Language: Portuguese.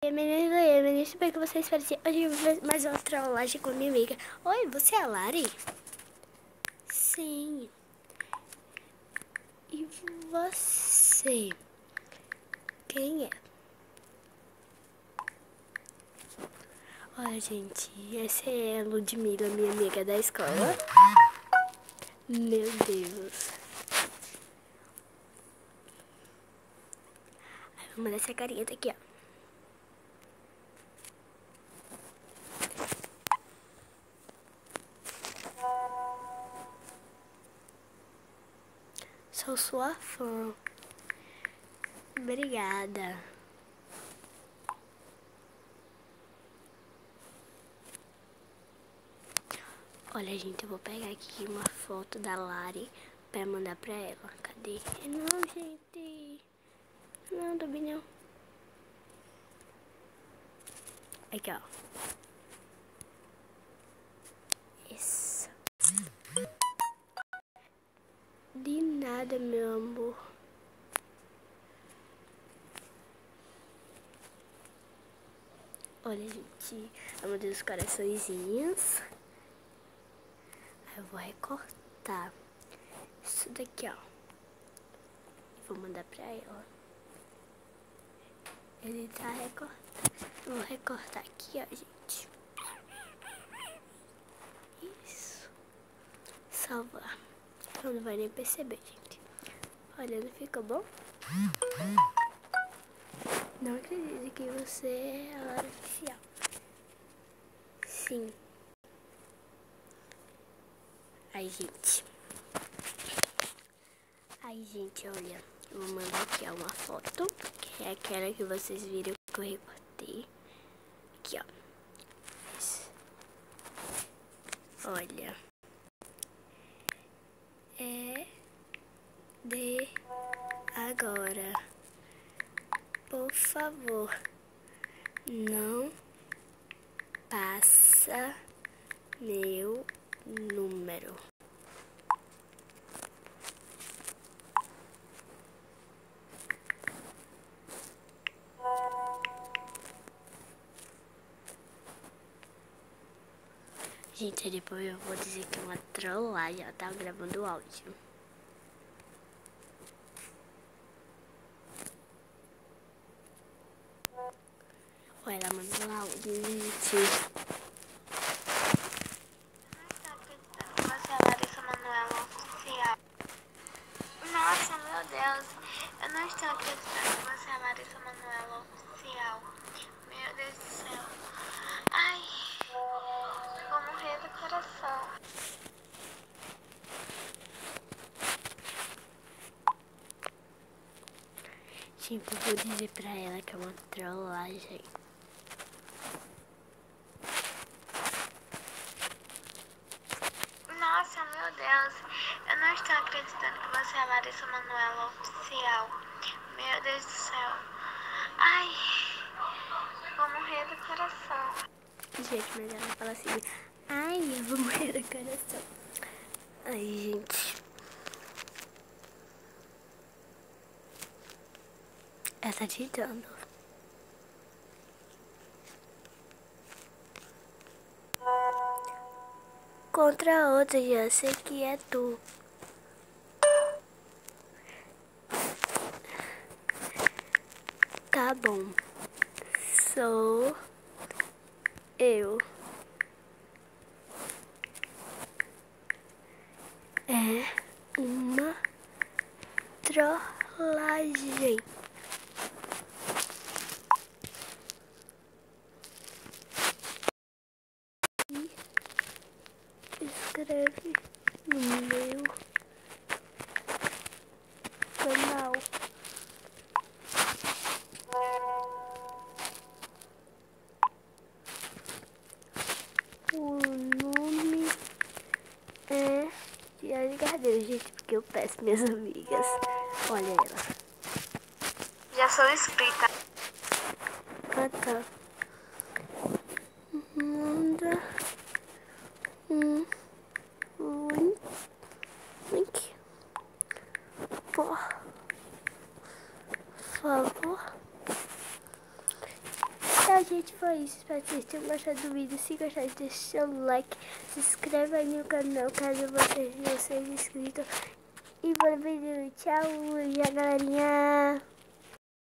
E aí, meninas, espero que vocês parecem. Hoje eu vou fazer mais uma trollagem com a minha amiga. Oi, você é a Lari? Sim. E você? Quem é? Olha, gente, essa é a Ludmilla, minha amiga da escola. Meu Deus. Vou mandar essa carinha daqui, ó. Sou sua fã. Obrigada. Olha, gente, eu vou pegar aqui uma foto da Lari pra mandar pra ela. Cadê? Não, gente. Não, também não. Aqui, ó. Isso. De nada, meu amor. Olha, gente, eu mandei os coraçõezinhos. Aí eu vou recortar isso daqui, ó. E vou mandar pra ela. Ele tá recortando. Vou recortar aqui, ó, gente. Isso. Salvar. Ela não vai nem perceber, gente. Olha, não ficou bom? Não acredito que você é a Lara oficial. Sim. Ai, gente. Ai, gente, olha. Eu vou mandar aqui, ó, uma foto. Que é aquela que vocês viram que eu recortei. Aqui, ó. Olha. É de agora. Por favor, não passa meu número. Gente, depois eu vou dizer que é uma trollagem. Ela tava gravando o áudio. Olha, ela mandou o áudio, gente. Você é a Larissa Manoela oficial. Nossa, meu Deus. Eu não estou acreditando que você é a Larissa Manoela oficial. Meu Deus do céu. Ai, vou morrer do coração. Tipo, eu vou dizer pra ela que é uma trollagem. Nossa, meu Deus. Eu não estou acreditando que você é a Larissa Manoela oficial. Meu Deus do céu. Ai, vou morrer do coração. Gente, mas ela fala assim: ai, eu vou morrer do coração. Ai, gente. Ela tá digitando. Contra outra, já sei que é tu. Tá bom. Sou eu. É uma trollagem. E escreve no meu canal. O nome é Tiane Cardeiro, gente, porque eu peço minhas amigas. Olha ela. Já sou inscrita. Ah, tá. Manda um link, por favor. Então, gente, foi isso. Espero que vocês tenham gostado do vídeo. Se gostaram, deixa seu like. Se inscreva aí no canal, caso vocês não sejam inscritos. E bora vídeo. Tchau, galerinha.